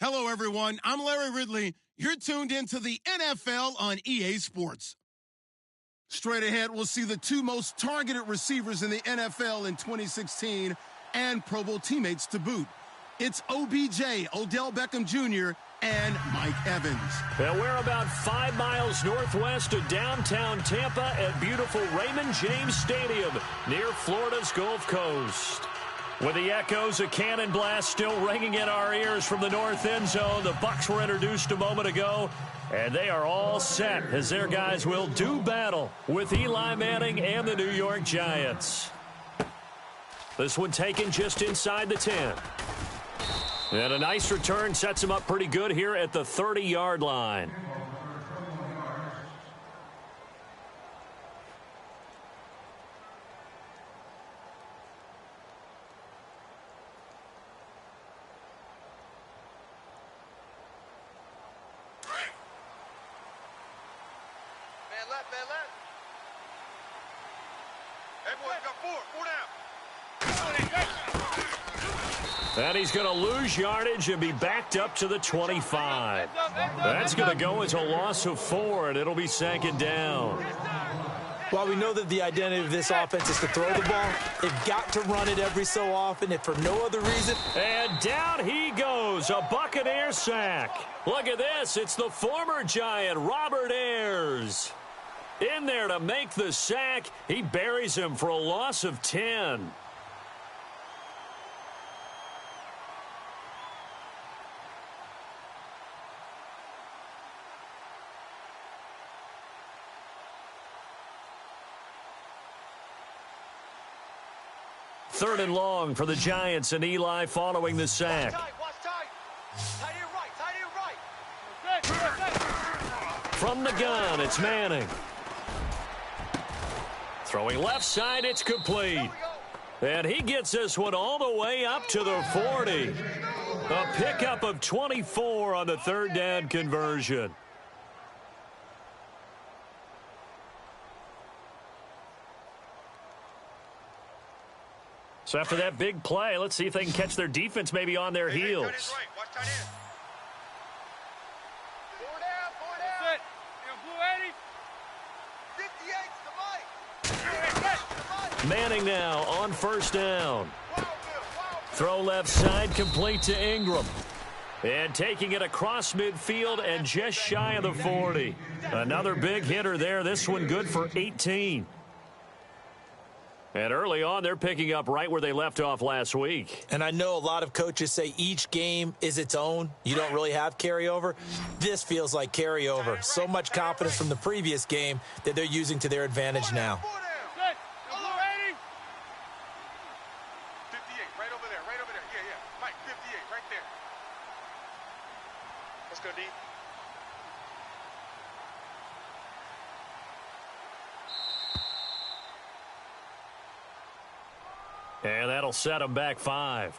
Hello, everyone. I'm Larry Ridley. You're tuned into the NFL on EA Sports. Straight ahead, we'll see the two most targeted receivers in the NFL in 2016 and Pro Bowl teammates to boot. It's OBJ, Odell Beckham Jr., and Mike Evans. Well, we're about 5 miles northwest of downtown Tampa at beautiful Raymond James Stadium near Florida's Gulf Coast. With the echoes of cannon blast still ringing in our ears from the north end zone, the Bucs were introduced a moment ago, and they are all set as their guys will do battle with Eli Manning and the New York Giants. This one taken just inside the 10. And a nice return sets him up pretty good here at the 30-yard line. And he's going to lose yardage and be backed up to the 25. That's going to go as a loss of 4, and it'll be second down. While we know that the identity of this offense is to throw the ball, they've got to run it every so often, if for no other reason. And down he goes, a Buccaneer sack. Look at this, it's the former Giant, Robert Ayers. In there to make the sack. He buries him for a loss of 10. Third and long for the Giants, and Eli following the sack. From the gun, it's Manning. Throwing left side, it's complete. And he gets this one all the way up to the 40. A pickup of 24 on the third down conversion. So after that big play, let's see if they can catch their defense maybe on their heels. Manning now on first down. Throw left side, complete to Ingram. And taking it across midfield and just shy of the 40. Another big hitter there. This one good for 18. And early on, they're picking up right where they left off last week. And I know a lot of coaches say each game is its own. You don't really have carryover. This feels like carryover. So much confidence from the previous game that they're using to their advantage now. And that'll set them back 5.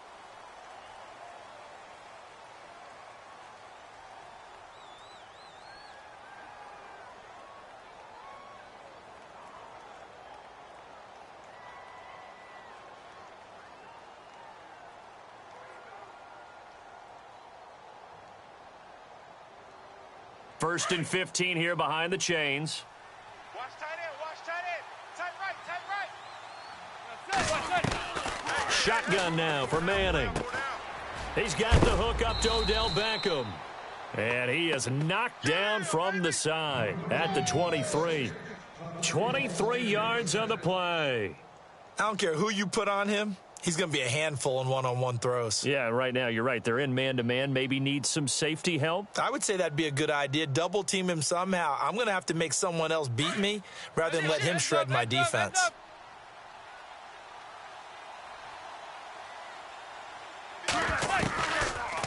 First and 15 here behind the chains. Watch tight end, watch tight end. Tight right, tight right. Shotgun now for Manning. He's got the hook up to Odell Beckham. And he is knocked down from the side at the 23. 23 yards on the play. I don't care who you put on him. He's going to be a handful in one-on-one throws. Yeah, right now, you're right. They're in man-to-man. Maybe need some safety help. I would say that'd be a good idea. Double team him somehow. I'm going to have to make someone else beat me rather than let him shred my defense.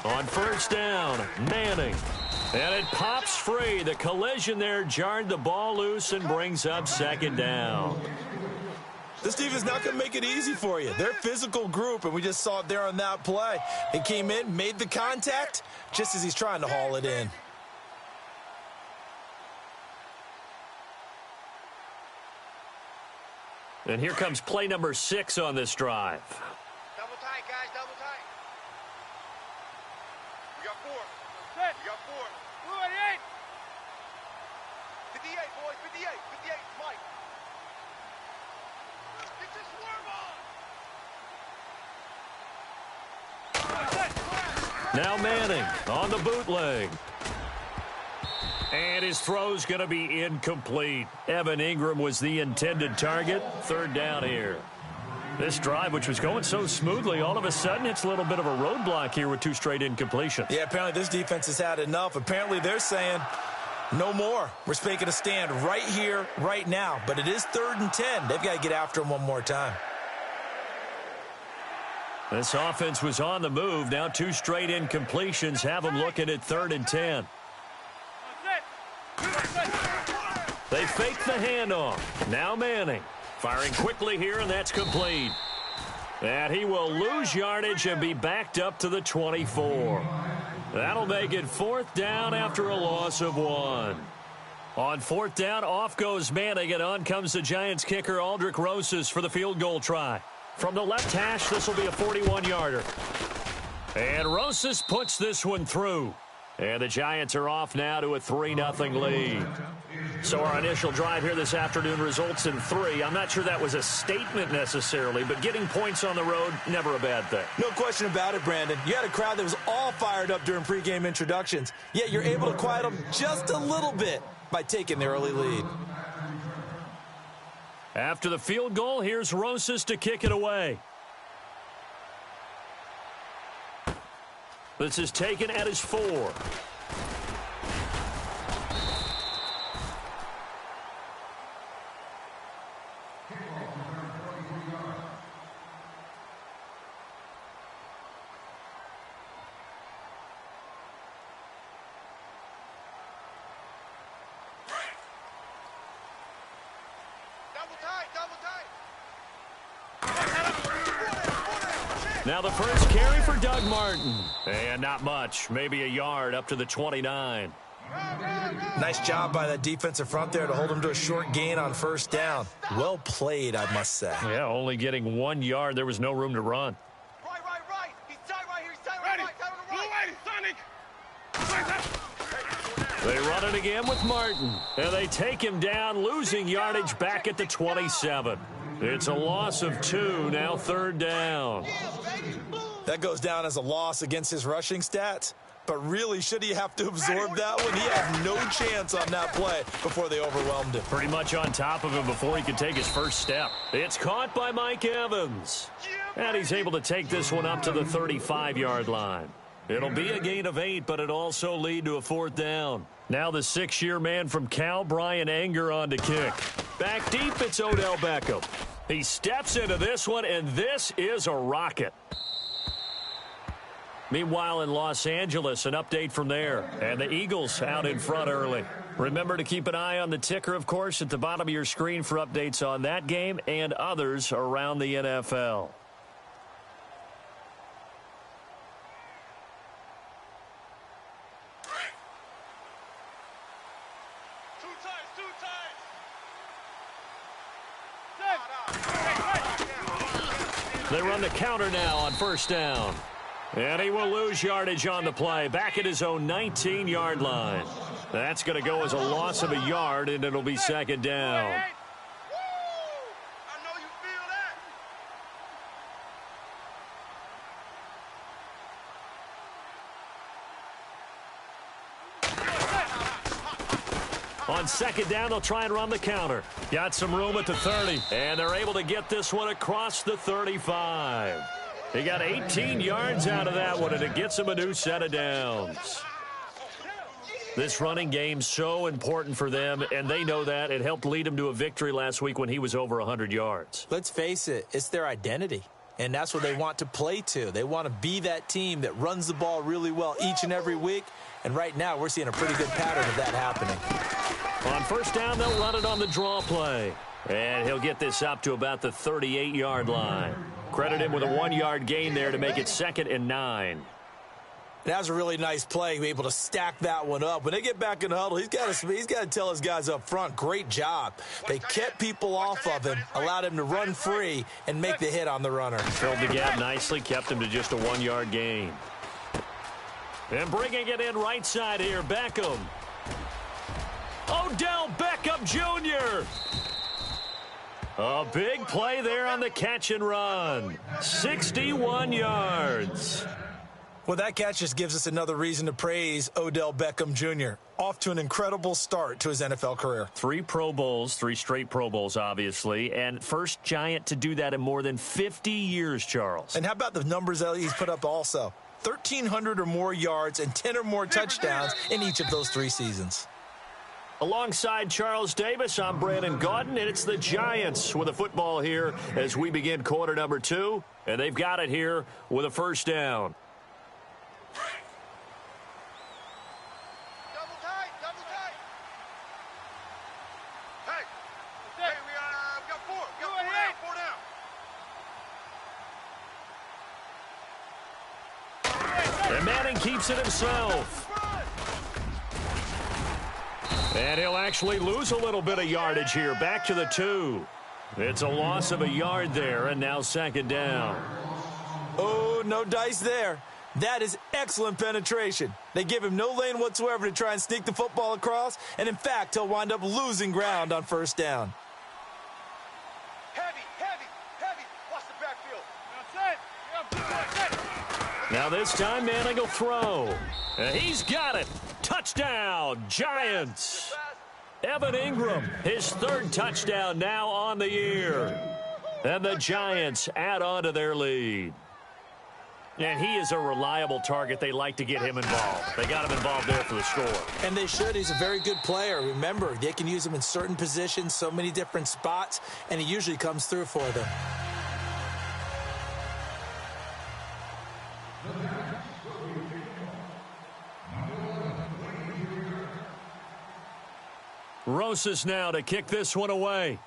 On first down, Manning. And it pops free. The collision there jarred the ball loose and brings up second down. This team is not going to make it easy for you. They're a physical group, and we just saw it there on that play. He came in, made the contact, just as he's trying to haul it in. And here comes play number 6 on this drive. Double tight, guys, double You got 4. You got 4. 58. 58, boys. 58. 58, Mike. Get your swerve on. Now Manning on the bootleg. And his throw's going to be incomplete. Evan Ingram was the intended target. 3rd down here. This drive, which was going so smoothly, all of a sudden it's a little bit of a roadblock here with 2 straight incompletions. Yeah, apparently this defense has had enough. Apparently they're saying no more. We're making a stand right here, right now. But it is 3rd and 10. They've got to get after him one more time. This offense was on the move. Now 2 straight incompletions have them looking at 3rd and 10. They fake the handoff. Now Manning firing quickly here, and that's complete. And he will lose yardage and be backed up to the 24. That'll make it 4th down after a loss of 1. On 4th down, off goes Manning, and on comes the Giants kicker Aldrick Rosas for the field goal try. From the left hash, this will be a 41-yarder. And Rosas puts this one through. And the Giants are off now to a 3-0 lead. So our initial drive here this afternoon results in 3. I'm not sure that was a statement necessarily, but getting points on the road, never a bad thing. No question about it, Brandon. You had a crowd that was all fired up during pregame introductions, yet you're able to quiet them just a little bit by taking the early lead. After the field goal, here's Rosas to kick it away. This is taken at his 4. Now the first carry for Doug Martin. And not much. Maybe a yard up to the 29. Nice job by that defensive front there to hold him to a short gain on 1st down. Well played, I must say. Yeah, only getting 1 yard. There was no room to run. Right. He's tight right here. He's tight right. Tight on the right. Sonic. They run it again with Martin. And they take him down, losing yardage back at the 27. It's a loss of 2, now 3rd down. That goes down as a loss against his rushing stats. But really, should he have to absorb that one? He had no chance on that play before they overwhelmed him. Pretty much on top of him before he could take his first step. It's caught by Mike Evans. And he's able to take this one up to the 35-yard line. It'll be a gain of 8, but it'll also lead to a 4th down. Now the 6-year man from Cal, Brian Anger, on to kick. Back deep, it's Odell Beckham. He steps into this one, and this is a rocket. Meanwhile, in Los Angeles, an update from there. And the Eagles out in front early. Remember to keep an eye on the ticker, of course, at the bottom of your screen for updates on that game and others around the NFL. They run the counter now on 1st down. And he will lose yardage on the play, back at his own 19-yard line. That's going to go as a loss of a yard, and it'll be 2nd down. On 2nd down, they'll try and run the counter. Got some room at the 30, and they're able to get this one across the 35. He got 18 yards out of that one, and it gets him a new set of downs. This running game's so important for them, and they know that. It helped lead them to a victory last week when he was over 100 yards. Let's face it, it's their identity, and that's what they want to play to. They want to be that team that runs the ball really well each and every week, and right now we're seeing a pretty good pattern of that happening. On 1st down, they'll run it on the draw play, and he'll get this up to about the 38-yard line. Credit him with a 1-yard gain there to make it 2nd and 9. That was a really nice play, be able to stack that one up. When they get back in the huddle, he's got to tell his guys up front, great job. They kept people off of him, allowed him to run free, and make the hit on the runner. Filled the gap nicely, kept him to just a 1-yard gain. And bringing it in right side here, Beckham. Odell Beckham Jr. A big play there on the catch and run. 61 yards. Well, that catch just gives us another reason to praise Odell Beckham Jr. Off to an incredible start to his NFL career. 3 Pro Bowls, 3 straight Pro Bowls, obviously, and first Giant to do that in more than 50 years, Charles. And how about the numbers that he's put up also? 1,300 or more yards and 10 or more touchdowns in each of those 3 seasons. Alongside Charles Davis, I'm Brandon Gaudin, and it's the Giants with a football here as we begin quarter number 2, and they've got it here with a first down. Double tight, double tight. Hey, we got 4. We got 4 down, 4 down. And Manning keeps it himself. And he'll actually lose a little bit of yardage here. Back to the 2. It's a loss of a yard there, and now second down. Oh, no dice there. That is excellent penetration. They give him no lane whatsoever to try and sneak the football across, and in fact, he'll wind up losing ground on first down. Heavy. Watch the backfield. That's it. Now this time, Manning will throw. And he's got it. Touchdown, Giants. Evan Ingram, his 3rd touchdown now on the year. And the Giants add on to their lead. And he is a reliable target. They like to get him involved. They got him involved there for the score. And they should. He's a very good player. Remember, they can use him in certain positions, so many different spots, and he usually comes through for them. Rosas now to kick this one away.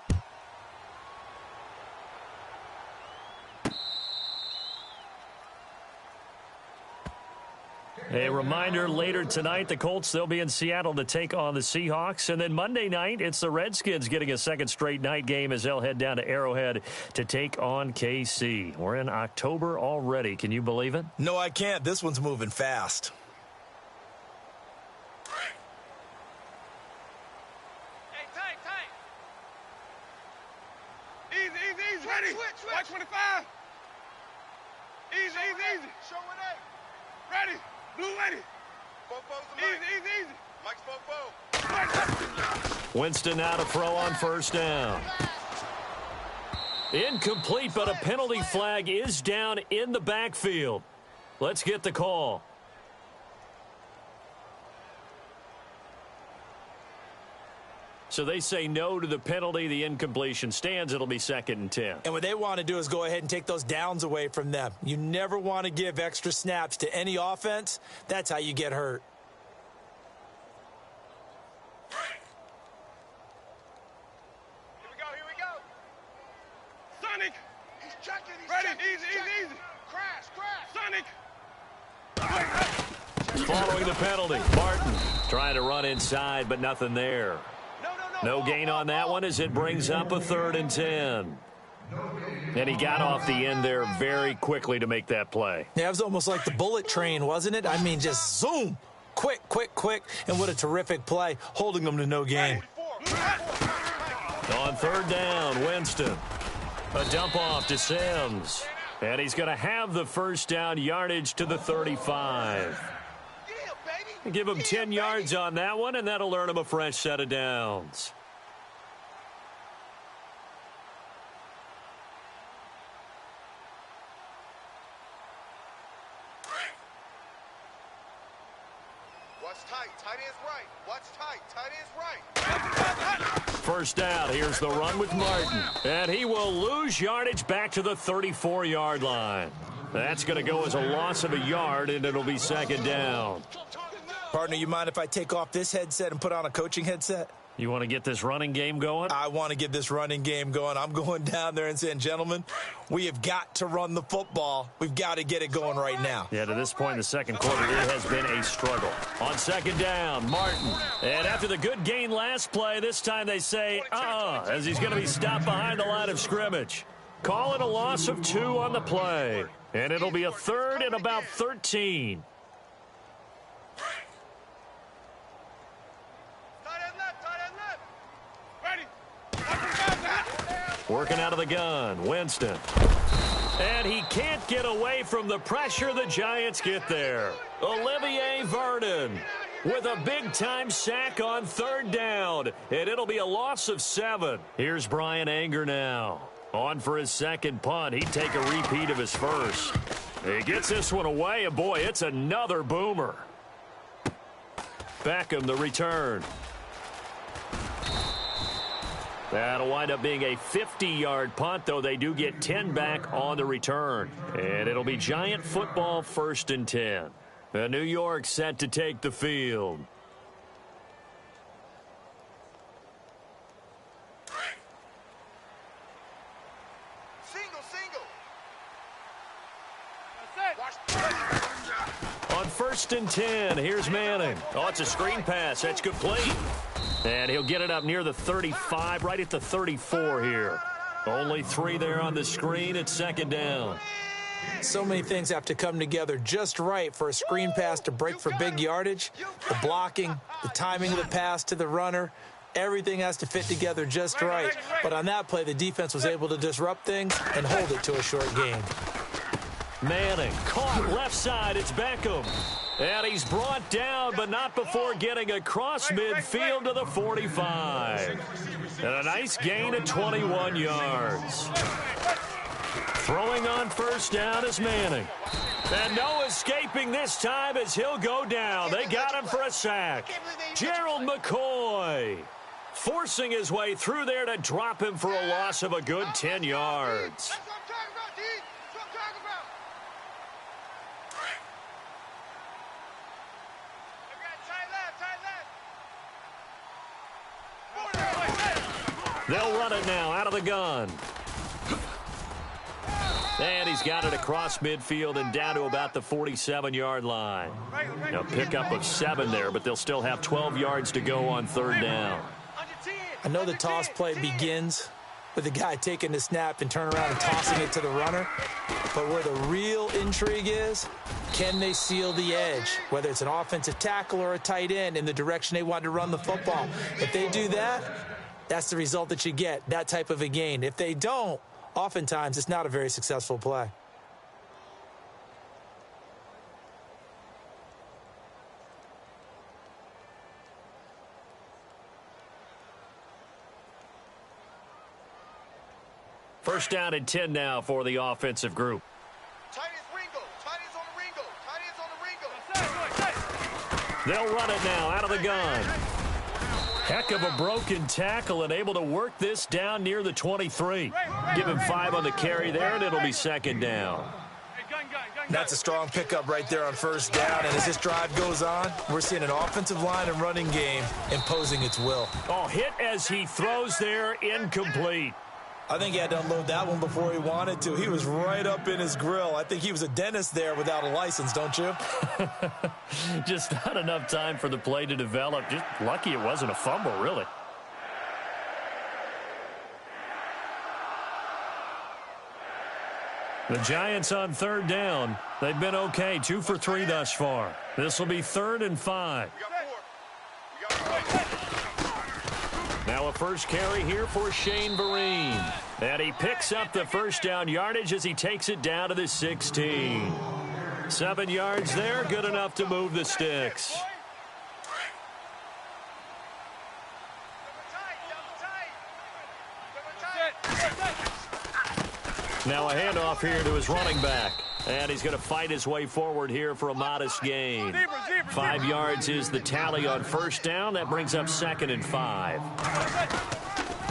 A reminder, later tonight, the Colts, they'll be in Seattle to take on the Seahawks. And then Monday night, it's the Redskins getting a second straight night game as they'll head down to Arrowhead to take on KC. We're in October already. Can you believe it? No, I can't. This one's moving fast. Hey, tight. Easy. Ready. Switch. White 25. Easy. Show it 8. Ready. Blue ready. Easy. Mike's Fofo. Winston now to throw on first down. Incomplete, but a penalty flag is down in the backfield. Let's get the call. So they say no to the penalty. The incompletion stands. It'll be 2nd and 10. And what they want to do is go ahead and take those downs away from them. You never want to give extra snaps to any offense. That's how you get hurt. Here we go. Sonic. He's checking. Ready. Easy. Crash. Sonic. Following the penalty, Martin trying to run inside, but nothing there. No gain on that one as it brings up a 3rd and 10. And he got off the end there very quickly to make that play. Yeah, it was almost like the bullet train, wasn't it? I mean, just zoom. Quick. And what a terrific play, holding them to no gain. On 3rd down, Winston. A dump off to Sims. And he's going to have the first down, yardage to the 35. Give him 10 yards on that one, and that'll earn him a fresh set of downs. Watch tight. Tight is right. Watch tight. Tight is right. First down. Here's the run with Martin. And he will lose yardage back to the 34-yard line. That's going to go as a loss of a yard, and it'll be 2nd down. Partner, you mind if I take off this headset and put on a coaching headset? You want to get this running game going? I want to get this running game going. I'm going down there and saying, gentlemen, we have got to run the football. We've got to get it going right now. Yeah, to this point in the second quarter, it has been a struggle. On 2nd down, Martin. And after the good gain last play, this time they say, as he's going to be stopped behind the line of scrimmage. Call it a loss of 2 on the play. And it'll be a 3rd and about 13. Working out of the gun, Winston. And he can't get away from the pressure. The Giants get there. Olivier Vernon with a big-time sack on 3rd down. And it'll be a loss of 7. Here's Brian Anger now. On for his second punt. He'd take a repeat of his first. He gets this one away, and boy, it's another boomer. Beckham, the return. That'll wind up being a 50-yard punt, though they do get 10 back on the return. And it'll be Giant football 1st and 10. And New York set to take the field. On 1st and 10, here's Manning. Oh, it's a screen pass. That's complete. And he'll get it up near the 35, right at the 34 here. Only 3 there on the screen. It's 2nd down. So many things have to come together just right for a screen pass to break for big yardage. The blocking, the timing of the pass to the runner, everything has to fit together just right. But on that play, the defense was able to disrupt things and hold it to a short gain. Manning caught left side. It's Beckham. And he's brought down, but not before getting across midfield to the 45. And a nice gain of 21 yards. Throwing on 1st down is Manning. And no escaping this time as he'll go down. They got him for a sack. Gerald McCoy forcing his way through there to drop him for a loss of a good 10 yards. They'll run it now out of the gun. And he's got it across midfield and down to about the 47-yard line. A pickup of 7 there, but they'll still have 12 yards to go on 3rd down. I know the toss play begins with the guy taking the snap and turning around and tossing it to the runner. But where the real intrigue is, can they seal the edge, whether it's an offensive tackle or a tight end, in the direction they want to run the football? If they do that, that's the result that you get, that type of a gain. If they don't, oftentimes it's not a very successful play. First down and 10 now for the offensive group. They'll run it now out of the gun. Heck of a broken tackle and able to work this down near the 23. Give him 5 on the carry there, and it'll be 2nd down. That's a strong pickup right there on 1st down, and as this drive goes on, we're seeing an offensive line and running game imposing its will. Oh, hit as he throws there, incomplete. I think he had to unload that one before he wanted to. He was right up in his grill. I think he was a dentist there without a license, don't you? Just not enough time for the play to develop. Just lucky it wasn't a fumble, really. The Giants on 3rd down. They've been okay, 2 for 3 thus far. This will be 3rd and 5. Now a first carry here for Shane Vereen. And he picks up the first down yardage as he takes it down to the 16. 7 yards there, good enough to move the sticks. Now a handoff here to his running back. And he's going to fight his way forward here for a modest gain. 5 yards is the tally on first down. That brings up 2nd and 5.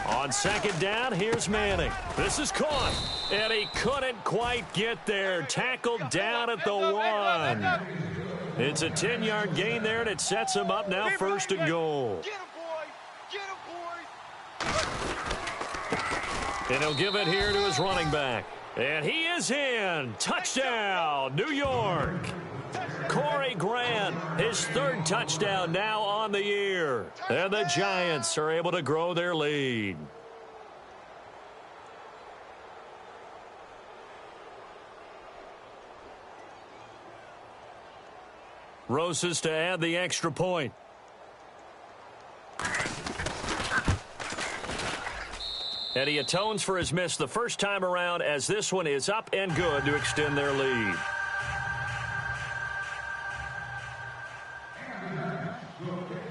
On 2nd down, here's Manning. This is caught. And he couldn't quite get there. Tackled down at the 1. It's a 10-yard gain there, and it sets him up now 1st and goal. And he'll give it here to his running back. And he is in. Touchdown, New York. Corey Grant, his 3rd touchdown now on the year. And the Giants are able to grow their lead. Roses to add the extra point. And he atones for his miss the first time around as this one is up and good to extend their lead.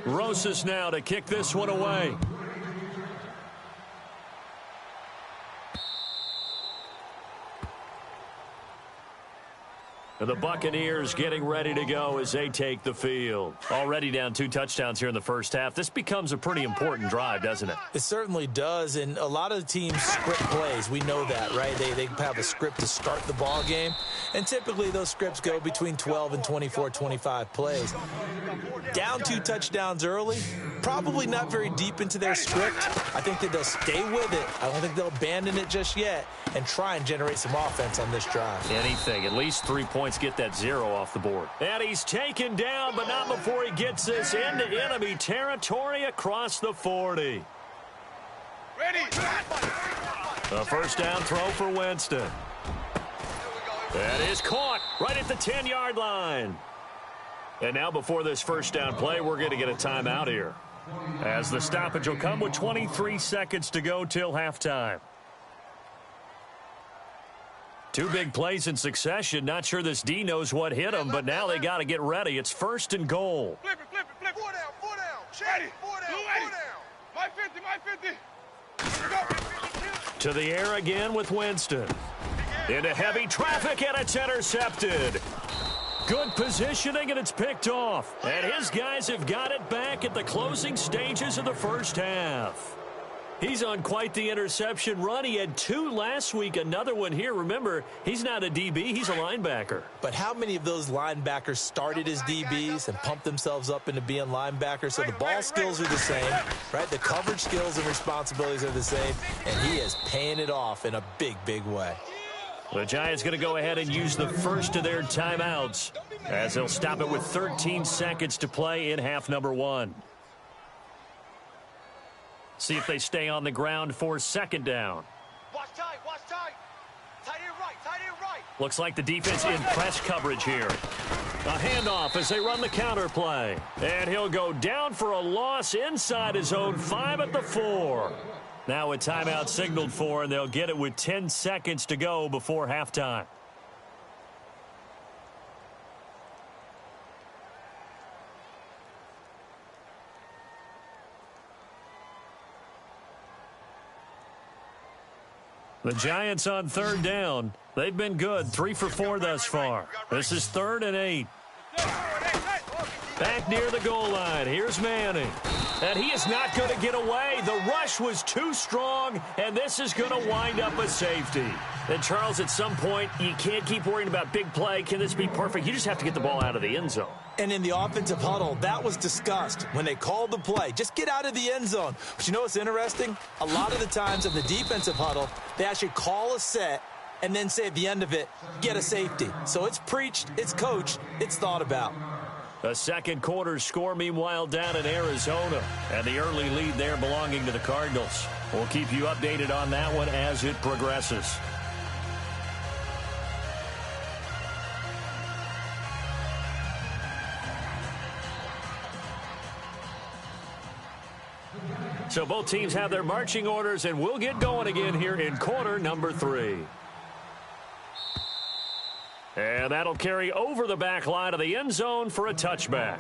Rosas now to kick this one away. The Buccaneers getting ready to go as they take the field. Already down 2 touchdowns here in the first half. This becomes a pretty important drive, doesn't it? It certainly does, and a lot of the teams script plays. We know that, right? They have a script to start the ball game, and typically those scripts go between 12 and 24, 25 plays. Down 2 touchdowns early, probably not very deep into their script. I think that they'll stay with it. I don't think they'll abandon it just yet and try and generate some offense on this drive. Anything, at least 3 points, get that 0 off the board. And he's taken down, but not before he gets this into enemy territory across the 40. Ready. A first down throw for Winston. That is caught right at the 10-yard line. And now before this first down play, we're going to get a timeout here, as the stoppage will come with 23 seconds to go till halftime. 2 big plays in succession. Not sure this D knows what hit him, but now they got to get ready. It's 1st and goal. Flip it. 4 down. Ready. 4 down. My 50. To the air again with Winston. Into heavy traffic, and it's intercepted. Good positioning, and it's picked off. And his guys have got it back at the closing stages of the first half. He's on quite the interception run. He had 2 last week, another one here. Remember, he's not a DB, he's a linebacker. But how many of those linebackers started as DBs and pumped themselves up into being linebackers? So the ball skills are the same, right? The coverage skills and responsibilities are the same, and he is paying it off in a big, big way. The Giants going to go ahead and use the first of their timeouts, as they'll stop it with 13 seconds to play in half number 1. See if they stay on the ground for 2nd down. Watch tight. Tight end right. Looks like the defense in press coverage here. A handoff as they run the counter play. And he'll go down for a loss inside his own 5 at the 4. Now a timeout signaled for, and they'll get it with 10 seconds to go before halftime. The Giants on 3rd down. They've been good, 3 for 4 thus far. This is 3rd and 8. Back near the goal line. Here's Manning. And he is not going to get away. The rush was too strong, and this is going to wind up a safety. And, Charles, at some point, you can't keep worrying about big play. Can this be perfect? You just have to get the ball out of the end zone. And in the offensive huddle, that was discussed when they called the play. Just get out of the end zone. But you know what's interesting? A lot of the times in the defensive huddle, they actually call a set and then say at the end of it, get a safety. So it's preached, it's coached, it's thought about. A second quarter score, meanwhile, down in Arizona. And the early lead there belonging to the Cardinals. We'll keep you updated on that one as it progresses. So both teams have their marching orders, and we'll get going again here in quarter number 3. And that'll carry over the back line of the end zone for a touchback.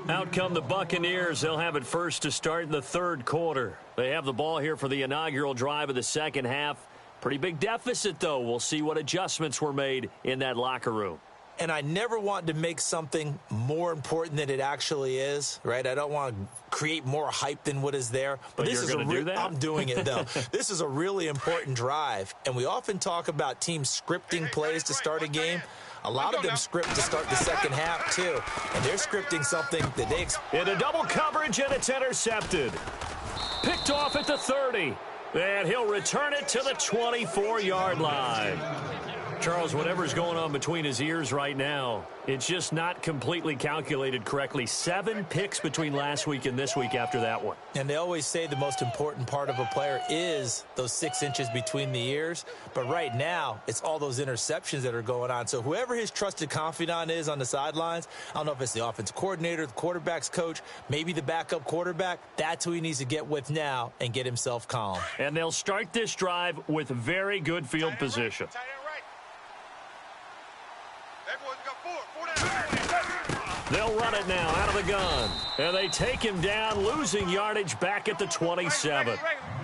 Out come the Buccaneers. They'll have it first to start in the 3rd quarter. They have the ball here for the inaugural drive of the second half. Pretty big deficit, though. We'll see what adjustments were made in that locker room. And I never want to make something more important than it actually is, right? I don't want to create more hype than what is there. But this is do that? I'm doing it, though. This is a really important drive. And we often talk about teams scripting plays to start a game. A lot of them script to start the second half, too. And they're scripting something that they expect. Into double coverage, and it's intercepted. Picked off at the 30. And he'll return it to the 24-yard line. Charles, whatever's going on between his ears right now, it's just not completely calculated correctly. 7 picks between last week and this week after that one. And they always say the most important part of a player is those 6 inches between the ears. But right now, it's all those interceptions that are going on. So whoever his trusted confidant is on the sidelines, I don't know if it's the offensive coordinator, the quarterback's coach, maybe the backup quarterback, that's who he needs to get with now and get himself calm. And they'll start this drive with very good field position. They'll run it now out of the gun. And they take him down, losing yardage back at the 27.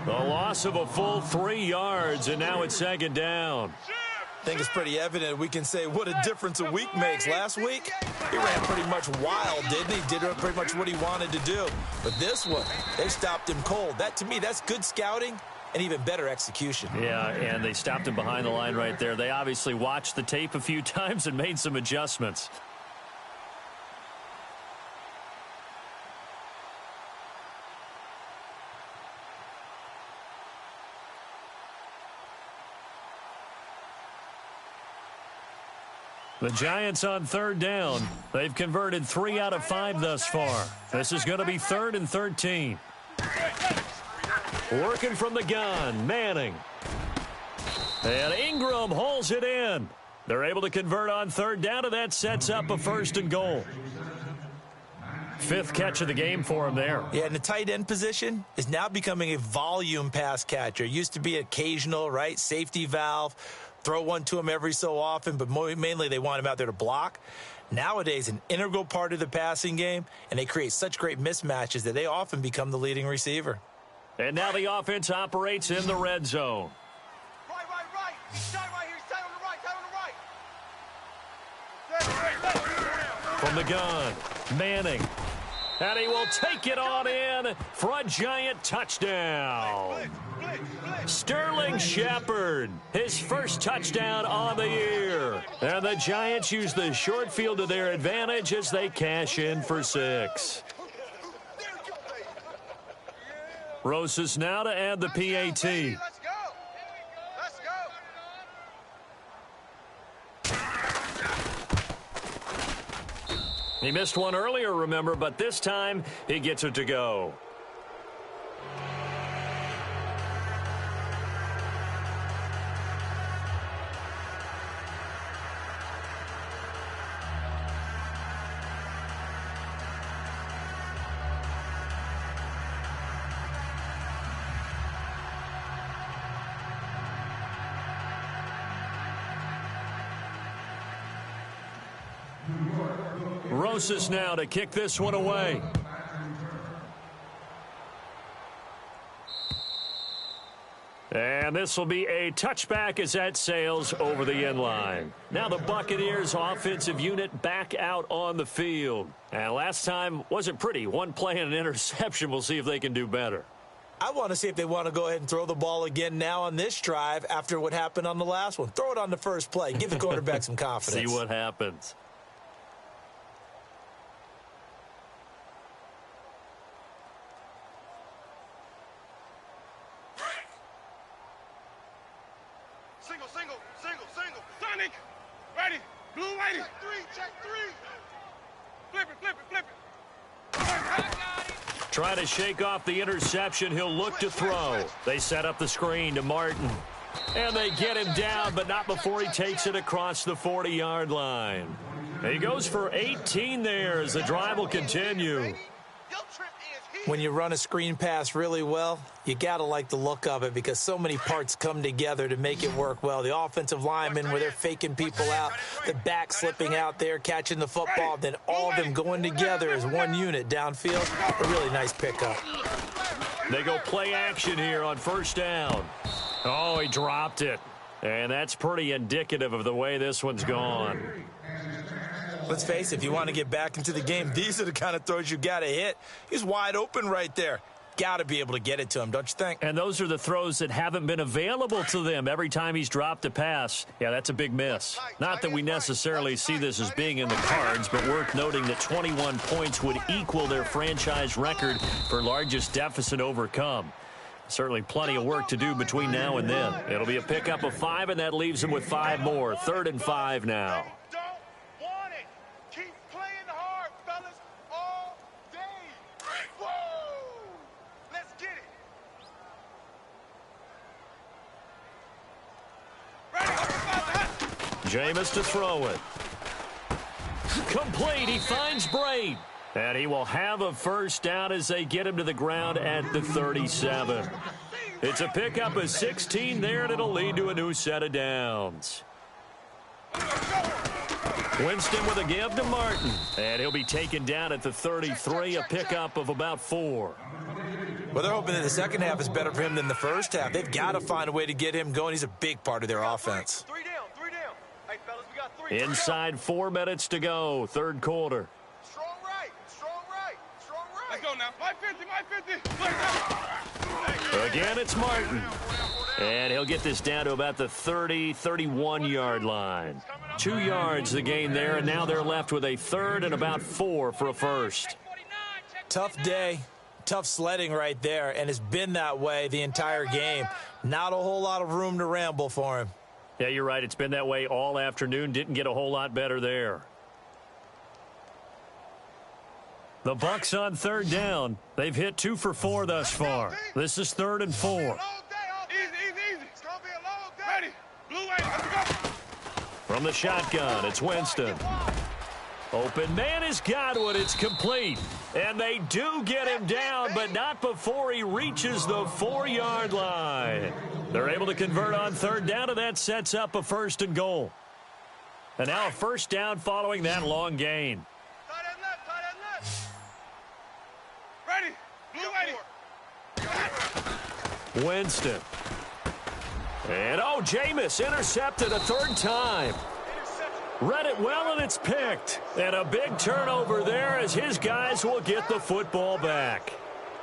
A loss of a full 3 yards, and now it's 2nd down. I think it's pretty evident. We can say what a difference a week makes. Last week, he ran pretty much wild, didn't he? Did pretty much what he wanted to do. But this one, they stopped him cold. That, to me, that's good scouting and even better execution. Yeah, and they stopped him behind the line right there. They obviously watched the tape a few times and made some adjustments. The Giants on 3rd down. They've converted 3 out of 5 thus far. This is going to be 3rd and 13. Working from the gun, Manning. And Ingram holds it in. They're able to convert on 3rd down, and that sets up a 1st and goal. 5th catch of the game for him there. Yeah, and the tight end position is now becoming a volume pass catcher. It used to be occasional, right? Safety valve. Throw one to him every so often, but mainly they want him out there to block. Nowadays, an integral part of the passing game, and they create such great mismatches that they often become the leading receiver. And now the offense operates in the red zone. Right. He's tight right here. He's tight on the right. From the gun, Manning. And he will take it on in for a Giant touchdown. Sterling Shepard, his first touchdown on the year. And the Giants use the short field to their advantage as they cash in for 6. Rosas now to add the PAT. Let's go. He missed one earlier, remember, but this time he gets it to go. Rosas now to kick this one away. And this will be a touchback as that sails over the end line. Now the Buccaneers offensive unit back out on the field. And last time wasn't pretty. One play and an interception. We'll see if they can do better. I want to see if they want to go ahead and throw the ball again now on this drive after what happened on the last one. Throw it on the first play. Give the quarterback some confidence. See what happens. Single. Sonic. Ready. Blue ready. Check three. Flip it. Try to shake off the interception. He'll look to throw. They set up the screen to Martin. And they get him down, but not before he takes it across the 40-yard line. He goes for 18 there as the drive will continue. When you run a screen pass really well, you got to like the look of it because so many parts come together to make it work well. The offensive linemen where they're faking people out, the back slipping out there, catching the football, then all of them going together as one unit downfield. A really nice pickup. They go play action here on 1st down. Oh, he dropped it. And that's pretty indicative of the way this one's gone. Let's face it, if you want to get back into the game, these are the kind of throws you got to hit. He's wide open right there. Got to be able to get it to him, don't you think? And those are the throws that haven't been available to them every time he's dropped a pass. Yeah, that's a big miss. Not that we necessarily see this as being in the cards, but worth noting that 21 points would equal their franchise record for largest deficit overcome. Certainly plenty of work to do between now and then. It'll be a pickup of 5, and that leaves them with 5 more. 3rd and 5 now. Don't want it. Keep playing hard, fellas, all day. Woo! Let's get it. Jameis to throw it. Complete. He finds Braid. And he will have a first down as they get him to the ground at the 37. It's a pickup of 16 there, and it'll lead to a new set of downs. Winston with a give to Martin. And he'll be taken down at the 33, a pickup of about 4. Well, they're hoping that the second half is better for him than the first half. They've got to find a way to get him going. He's a big part of their offense. 3 down, 3 down. Hey, fellas, we got 3. Inside 4 minutes to go, 3rd quarter. Strong right, strong right, strong right. Let's go now. My 50. Again, it's Martin. And he'll get this down to about the 30, 31-yard line. 2 yards the gain there, and now they're left with a 3rd and about 4 for a first. Tough day, tough sledding right there, and it's been that way the entire game. Not a whole lot of room to ramble for him. Yeah, you're right. It's been that way all afternoon. Didn't get a whole lot better there. The Bucs on 3rd down. They've hit 2 for 4 thus far. This is 3rd and 4. Easy. It's going to be a long day. Ready. Blue way. Let's go. From the shotgun, it's Winston. Open man is Godwin. It's complete. And they do get him down, but not before he reaches the 4-yard line. They're able to convert on 3rd down, and that sets up a 1st and goal. And now a first down following that long gain. Tight end left. Ready. Blue ready. Winston. And, Jameis intercepted a 3rd time. Read it well, and it's picked. And a big turnover there as his guys will get the football back.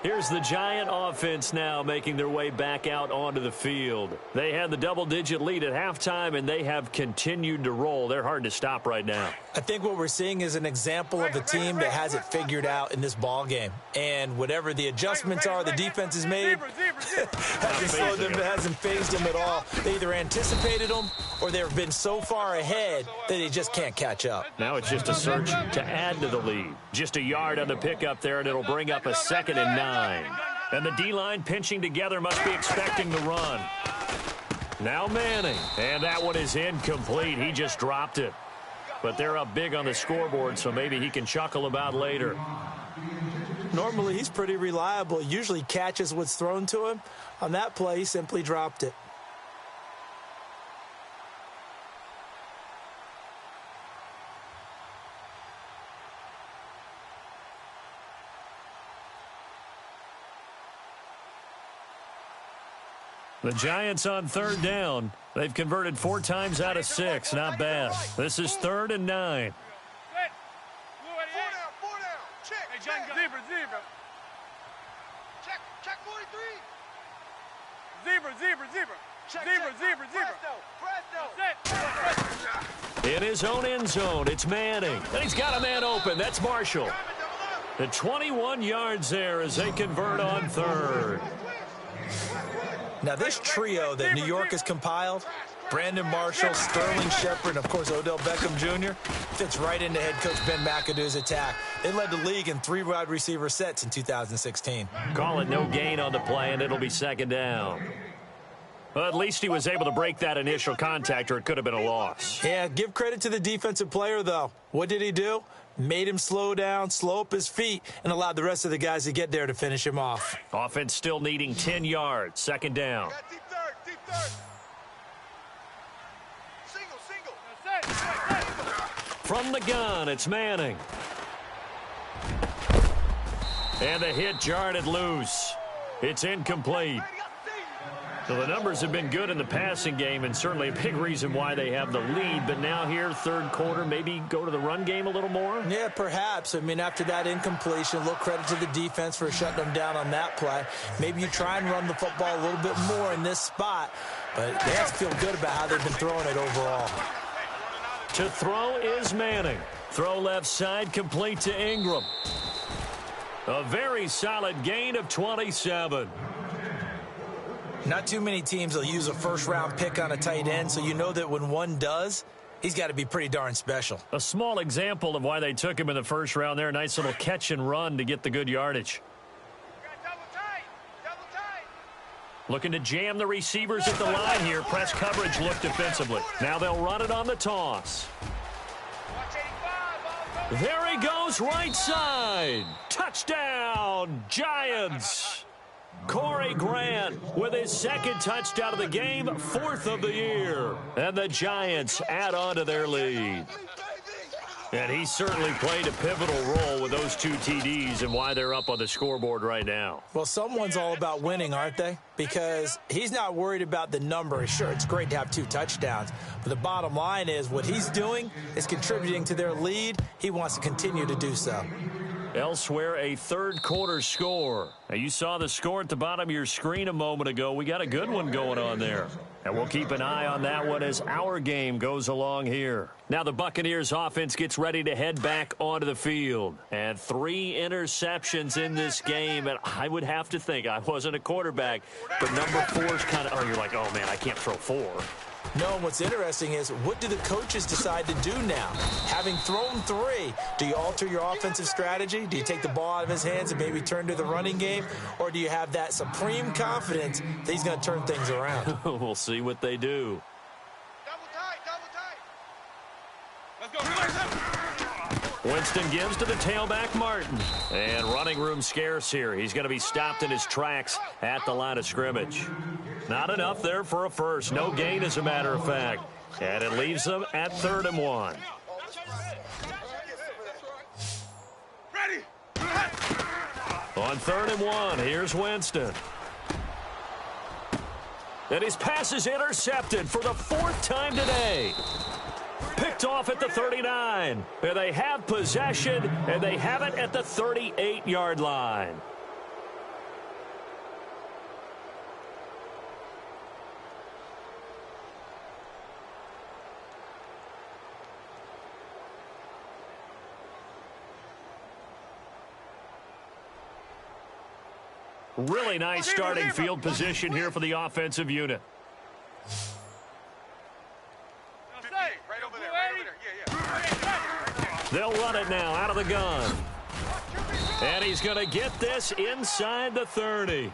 Here's the Giant offense now making their way back out onto the field. They had the double-digit lead at halftime, and they have continued to roll. They're hard to stop right now. I think what we're seeing is an example of a team that has it figured out in this ball game. And whatever the adjustments are the defense has made, hasn't phased them at all. They either anticipated them or they've been so far ahead that they just can't catch up. Now it's just a search to add to the lead. Just a yard on the pickup there, and it'll bring up a 2nd and 9. And the D-line pinching together must be expecting the run. Now Manning. And that one is incomplete. He just dropped it. But they're up big on the scoreboard, so maybe he can chuckle about later. Normally, he's pretty reliable. Usually catches what's thrown to him. On that play, he simply dropped it. The Giants on 3rd down. They've converted 4 times out of 6. Not bad. This is 3rd and 9. Four down. Check. Hey, John, zebra. Check 43. Zebra. Check. Presto. In his own end zone, it's Manning. And he's got a man open. That's Marshall. The 21 yards there as they convert on 3rd. Now, this trio that New York has compiled, Brandon Marshall, Sterling Shepard, and, of course, Odell Beckham Jr., fits right into head coach Ben McAdoo's attack. They led the league in 3 wide receiver sets in 2016. Call it no gain on the play, and it'll be 2nd down. Well, at least he was able to break that initial contact, or it could have been a loss. Yeah, give credit to the defensive player, though. What did he do? Made him slow down, slow up his feet, and allowed the rest of the guys to get there to finish him off. Offense still needing 10 yards. 2nd down. Deep third. Single. From the gun, it's Manning. And the hit jarred it loose. It's incomplete. So the numbers have been good in the passing game, and certainly a big reason why they have the lead. But now here, 3rd quarter, maybe go to the run game a little more? Yeah, perhaps. I mean, after that incompletion, a little credit to the defense for shutting them down on that play. Maybe you try and run the football a little bit more in this spot, but they have to feel good about how they've been throwing it overall. To throw is Manning. Throw left side, complete to Ingram. A very solid gain of 27. Not too many teams will use a first-round pick on a tight end, so you know that when one does, he's got to be pretty darn special. A small example of why they took him in the first round there. Nice little catch and run to get the good yardage. Double tight. Double tight. Looking to jam the receivers at the line here. Press coverage look defensively. Now they'll run it on the toss. Watch 85. Ball There he goes, right side. Touchdown, Giants. Corey Grant with his second touchdown of the game, 4th of the year. And the Giants add on to their lead. And he certainly played a pivotal role with those 2 TDs and why they're up on the scoreboard right now. Well, someone's all about winning, aren't they? Because he's not worried about the number. Sure, it's great to have 2 touchdowns. But the bottom line is what he's doing is contributing to their lead. He wants to continue to do so. Elsewhere, a third-quarter score. Now, you saw the score at the bottom of your screen a moment ago. We got a good one going on there. And we'll keep an eye on that one as our game goes along here. Now the Buccaneers offense gets ready to head back onto the field. And 3 interceptions in this game. And I would have to think, I wasn't a quarterback, but number 4 is kind of, oh, you're like, oh, man, I can't throw 4. No, and what's interesting is what do the coaches decide to do now? Having thrown 3, do you alter your offensive strategy? Do you take the ball out of his hands and maybe turn to the running game? Or do you have that supreme confidence that he's going to turn things around? We'll see what they do. Double tight. Double tight. Let's go. Relax up. Winston gives to the tailback, Martin. And running room scarce here. He's going to be stopped in his tracks at the line of scrimmage. Not enough there for a first. No gain, as a matter of fact. And it leaves them at 3rd and 1. Ready. On 3rd and 1, here's Winston. And his pass is intercepted for the 4th time today. Picked off at the 39. And they have possession, and they have it at the 38-yard line. Really nice starting field position here for the offensive unit. Right over there. Right over there. Yeah. They'll run it now out of the gun. And he's going to get this inside the 30.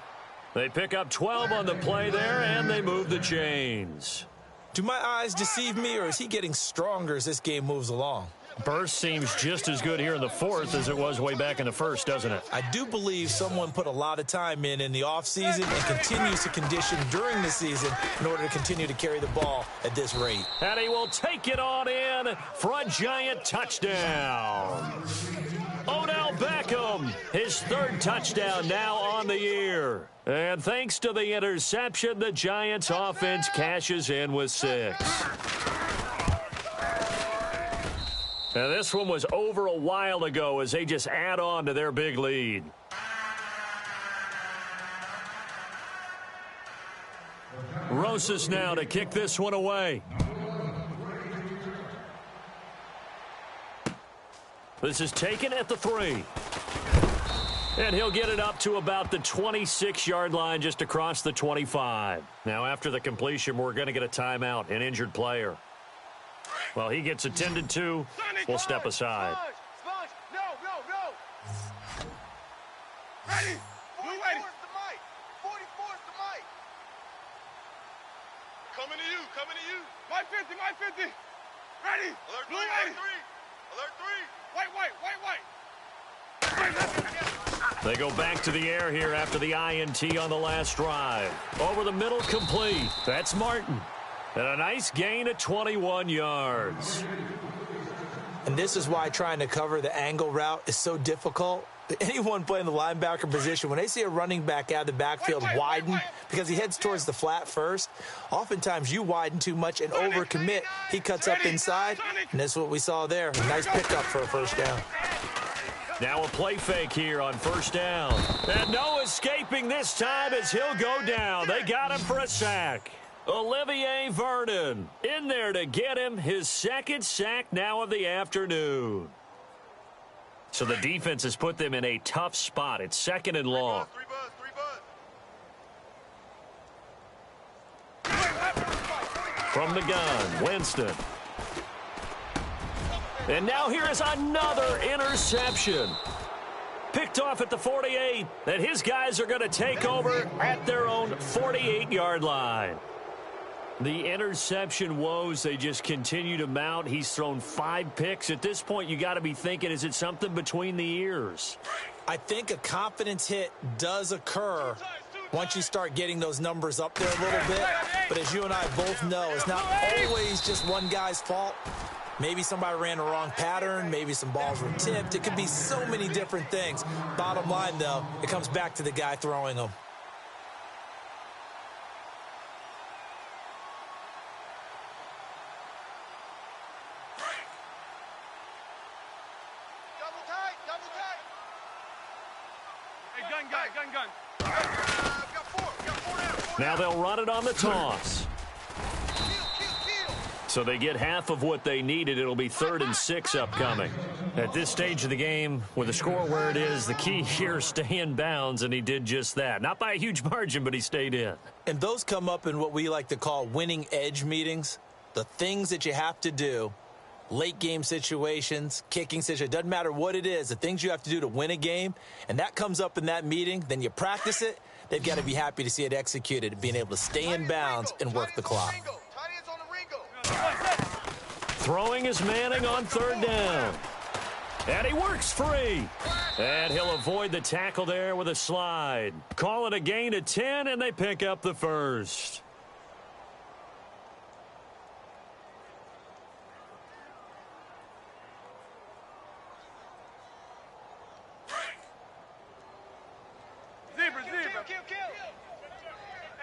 They pick up 12 on the play there, and they move the chains. Do my eyes deceive me, or is he getting stronger as this game moves along? Burst seems just as good here in the 4th as it was way back in the 1st, doesn't it? I do believe someone put a lot of time in the offseason and continues to condition during the season in order to continue to carry the ball at this rate. And he will take it on in for a Giant touchdown. Odell Beckham, his 3rd touchdown now on the year. And thanks to the interception, the Giants offense cashes in with 6. Now, this one was over a while ago as they just add on to their big lead. Rosas now to kick this one away. This is taken at the 3. And he'll get it up to about the 26-yard line just across the 25. Now, after the completion, we're going to get a timeout, an injured player. Well, he gets attended to. We'll step aside. Sponge. No. Ready. Blue ready. 44's the mic. 44's the mic. Coming to you. My 50. Ready. Alert Blue 3. ready. Alert 3. White. They go back to the air here after the INT on the last drive. Over the middle, complete. That's Martin. And a nice gain of 21 yards. And this is why trying to cover the angle route is so difficult. Anyone playing the linebacker position, when they see a running back out of the backfield widen because he heads towards the flat first, oftentimes you widen too much and overcommit. He cuts up inside, and that's what we saw there. A nice pickup for a first down. Now a play fake here on first down. And no escaping this time as he'll go down. They got him for a sack. Olivier Vernon in there to get him his 2nd sack now of the afternoon. So the defense has put them in a tough spot. It's 2nd and long. 3 buzz. From the gun, Winston. And now here is another interception. Picked off at the 48, and his guys are going to take over at their own 48-yard line. The interception woes, they just continue to mount. He's thrown 5 picks. At this point, you got to be thinking, is it something between the ears? I think a confidence hit does occur once you start getting those numbers up there a little bit. But as you and I both know, it's not always just one guy's fault. Maybe somebody ran a wrong pattern. Maybe some balls were tipped. It could be so many different things. Bottom line, though, it comes back to the guy throwing them. Double tight, double tight. Hey, gun. Got four down. Now they'll run it on the toss. Kill. So they get half of what they needed. It'll be 3rd and 6 upcoming. At this stage of the game, with the score where it is, the key here is stay in bounds, and he did just that. Not by a huge margin, but he stayed in. And those come up in what we like to call winning edge meetings. The things that you have to do, late game situations, kicking situations, doesn't matter what it is, the things you have to do to win a game, and that comes up in that meeting, then you practice it. They've got to be happy to see it executed, being able to stay in bounds and work the clock. Throwing is Manning on 3rd down. And he works free. And he'll avoid the tackle there with a slide. Call it a gain of 10, and they pick up the first.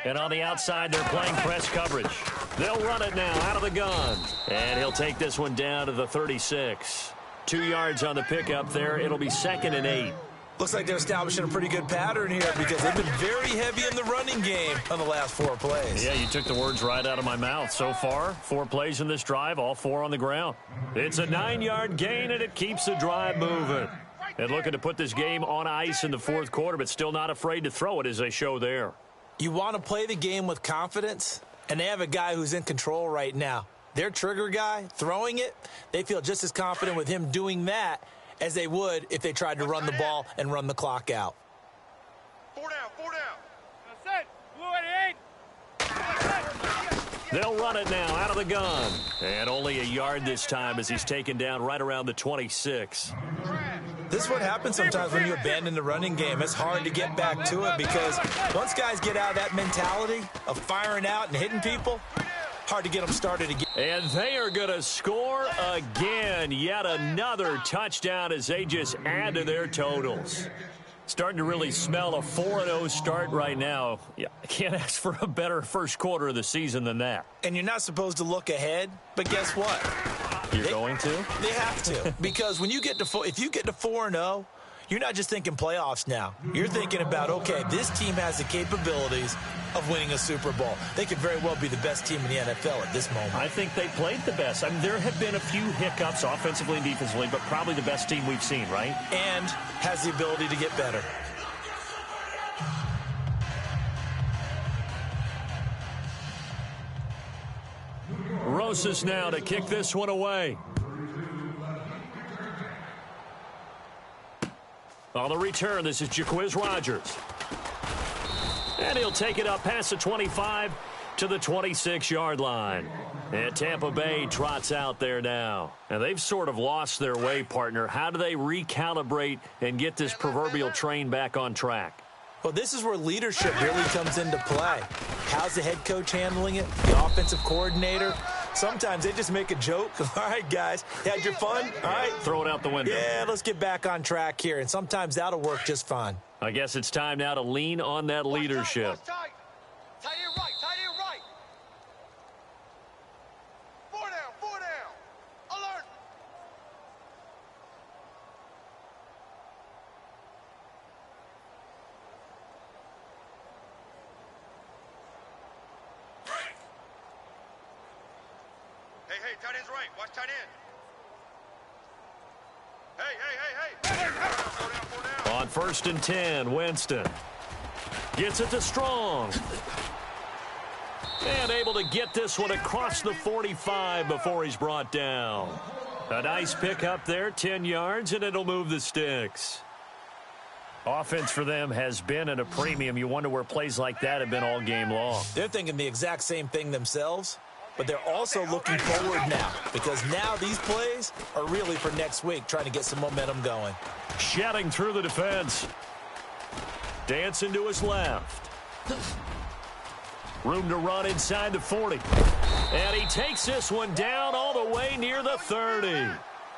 And on the outside, they're playing press coverage. They'll run it now out of the gun. And he'll take this one down to the 36. 2 yards on the pickup there. It'll be 2nd and 8. Looks like they're establishing a pretty good pattern here because they've been very heavy in the running game on the last 4 plays. Yeah, you took the words right out of my mouth. So far, 4 plays in this drive, all 4 on the ground. It's a 9-yard gain, and it keeps the drive moving. And looking to put this game on ice in the 4th quarter, but still not afraid to throw it as they show there. You want to play the game with confidence, and they have a guy who's in control right now. Their trigger guy, throwing it, they feel just as confident with him doing that as they would if they tried to run the ball and run the clock out. 4 down. Set. Blue 88. They'll run it now out of the gun. And only a yard this time as he's taken down right around the 26. This is what happens sometimes when you abandon the running game. It's hard to get back to it because once guys get out of that mentality of firing out and hitting people, hard to get them started again. And they are going to score again. Yet another touchdown as they just add to their totals. Starting to really smell a 4-0 start right now. Yeah, I can't ask for a better first quarter of the season than that. And you're not supposed to look ahead, but guess what? You're going to? They have to. Because when you get to if you get to 4-0, you're not just thinking playoffs now. You're thinking about, okay, this team has the capabilities of winning a Super Bowl. They could very well be the best team in the NFL at this moment. I think they played the best. I mean, there have been a few hiccups offensively and defensively, but probably the best team we've seen, right? And has the ability to get better. Rosas now to kick this one away. On the return, this is Jaquiz Rogers. And he'll take it up past the 25 to the 26-yard line. And Tampa Bay trots out there now. And they've sort of lost their way, partner. How do they recalibrate and get this proverbial train back on track? Well, this is where leadership really comes into play. How's the head coach handling it? The offensive coordinator? Sometimes they just make a joke. All right, guys, you had your fun? All right. Throw it out the window. Yeah, let's get back on track here. And sometimes that'll work just fine. I guess it's time now to lean on that leadership. Tight end right. 4 down. Alert. Hey, tight end's right. Watch tight end. Hey. 4 down. On 1st and 10, Winston gets it to Strong. And able to get this one across the 45 before he's brought down. A nice pickup there, 10 yards, and it'll move the sticks. Offense for them has been at a premium. You wonder where plays like that have been all game long. They're thinking the exact same thing themselves, but they're also looking forward now because now these plays are really for next week, trying to get some momentum going. Shedding through the defense. Dancing to his left. Room to run inside the 40. And he takes this one down all the way near the 30.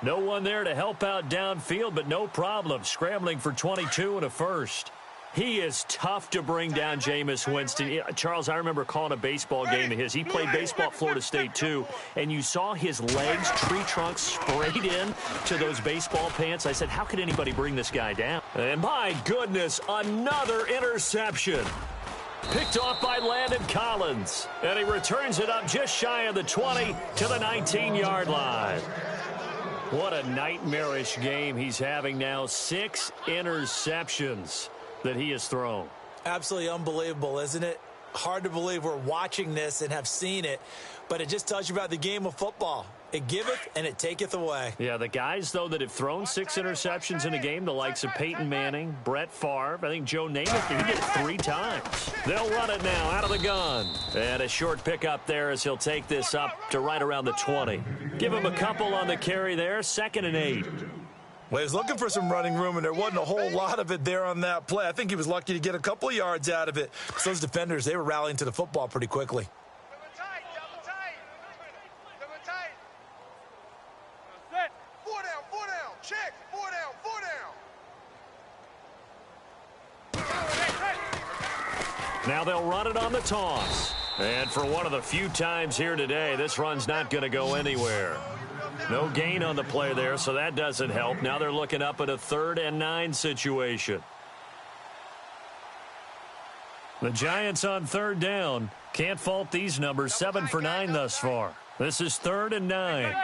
No one there to help out downfield, but no problem. Scrambling for 22 and a first. He is tough to bring down, Jameis Winston. Charles, I remember calling a baseball game of his. He played baseball at Florida State, too, and you saw his legs, tree trunks sprayed in to those baseball pants. I said, how could anybody bring this guy down? And my goodness, another interception. Picked off by Landon Collins. And he returns it up just shy of the 20 to the 19-yard line. What a nightmarish game he's having now. 6 interceptions that he has thrown. Absolutely unbelievable, isn't it? Hard to believe we're watching this and have seen it, but it just tells you about the game of football. It giveth and it taketh away. Yeah, the guys, though, that have thrown 6 interceptions in a game, the likes of Peyton Manning, Brett Favre, I think Joe Namath, he did it 3 times. They'll run it now out of the gun. And a short pickup there as he'll take this up to right around the 20. Give him a couple on the carry there, 2nd and 8. Well, he was looking for some running room, and there wasn't a whole lot of it there on that play. I think he was lucky to get a couple of yards out of it. So those defenders, they were rallying to the football pretty quickly. Now they'll run it on the toss. And for one of the few times here today, this run's not going to go anywhere. No gain on the play there, so that doesn't help. Now they're looking up at a 3rd and 9 situation. The Giants on 3rd down. Can't fault these numbers. 7 for 9 thus far. This is 3rd and 9.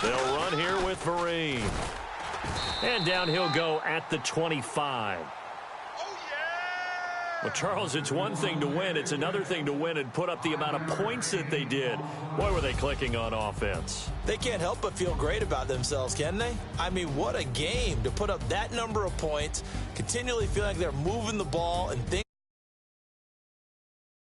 They'll run here with Vereen. And down he'll go at the 25. Well, Charles, it's one thing to win. It's another thing to win and put up the amount of points that they did. Boy, were they clicking on offense. They can't help but feel great about themselves, can they? I mean, what a game to put up that number of points, continually feeling like they're moving the ball and things.